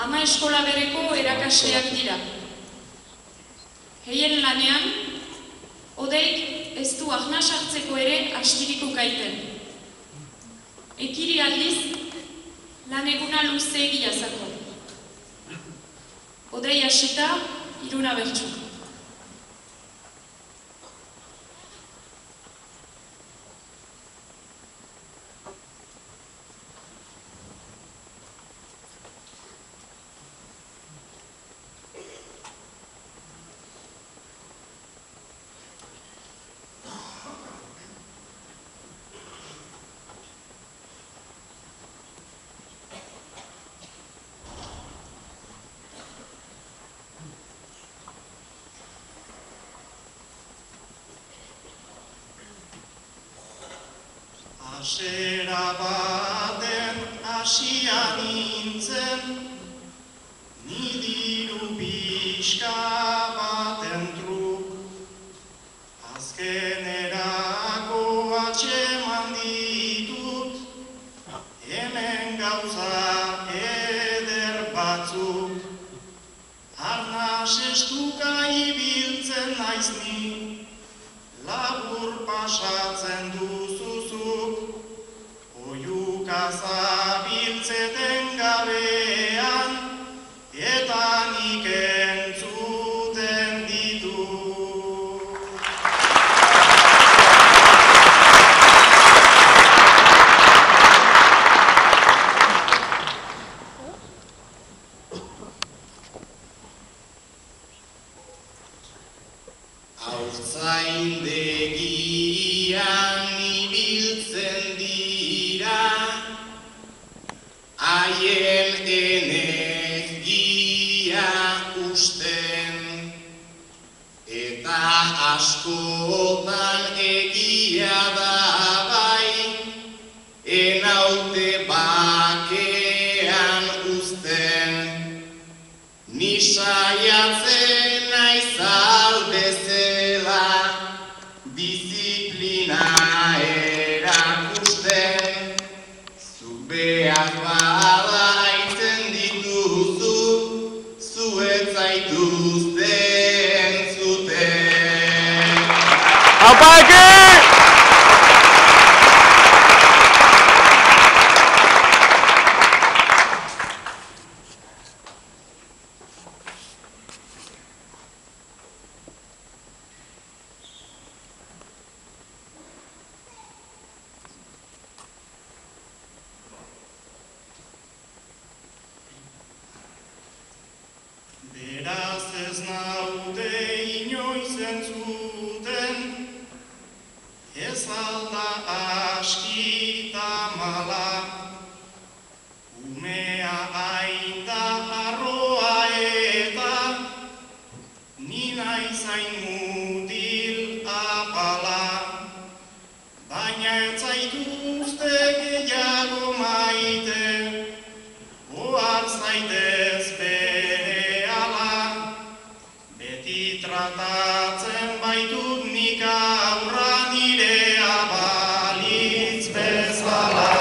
ama eskola bereko erakasleak dira. Heien lanean, Odeik ez du ahnas hartzeko ere astiriko kaiten. Ekiri aldiz, lan eguna luzeegia zako. Odei hasita, Iruna bertsu. Asera baten asia nintzen, ni diru pixka baten truk. Azkenerako atxeman ditut, hemen gauza eder batzuk. Arnas estuka ibiltzen naiz ni, labur pasatzen duzuzuk. Oiuka zabiltzeten gabean, eta nik entzuten ditut. Haurtzaindegian ibiltzen dira, haien energia usten, eta askotan egia da bai, enaute bakean uzten. Ni saiatzen naiz aldezela, disiplina erakusten, zuk behar bada aitzen dituzu, zu ez zaituzte entzuten. Apake! Beraz ez naude inoiz entzuten, ez alda askita mala. Umea aita arroa eta, ni naiz hain mutil apala. Baina ez zaituzte gehiago maite, ohar zaitez berehala. Beti tratatzen baitut nik aurra nirea balitz bezala.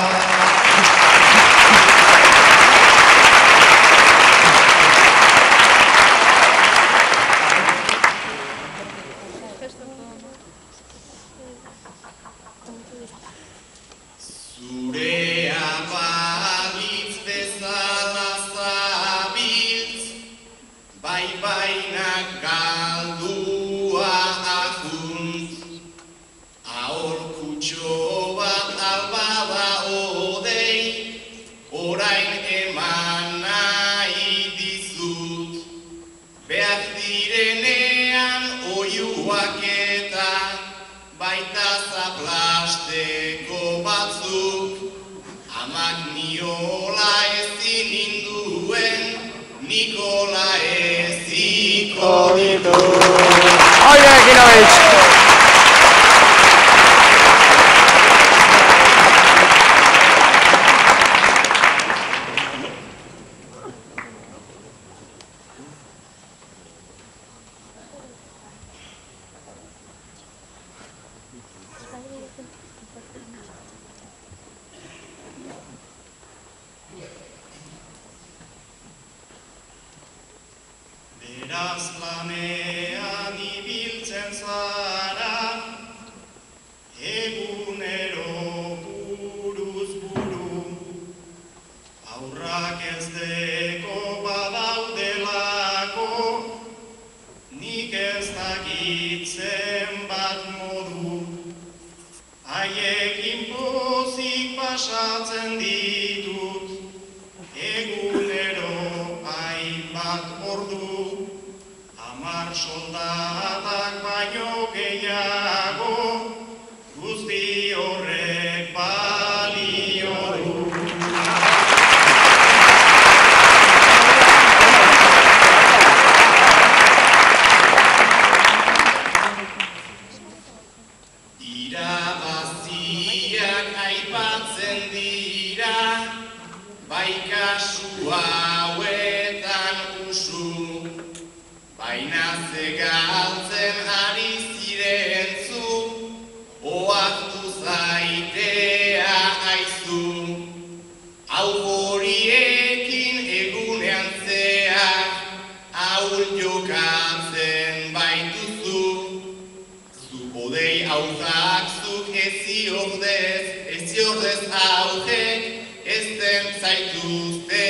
Zurea balitz bezala zabiltz, bai bainak galdua ajuntz. Aholkutxo bat albada Odei, orain eman nahi dizut. Behar direnean oiuak eta baita zaplasteko batzuk. Amak niola ezin ninduen, Nikola eziko ditu. Oye, Kinovich! idazlanean ibiltzen zara, egunero buruz buru, aurrak ez deko badaudelako, nik ez dakitzen bat modu, haiekin pozik pasatzen ditut, egunero hainbat ordu, 10 soldatak baino gehiago, guzti horrek balio du. Irabaziak aipatzen dira, bai kasu hauetan usu, baina ze galtzen ari ziren zu, ohartu zaitea aizu. Hau horiekin egunean zehar, ahul jokatzen baituzu. Zu hodei hauzak zuk eziordez aurrek, ezten zaituzte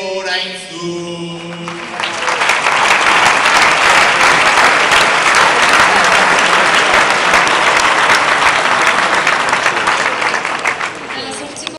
orain zu.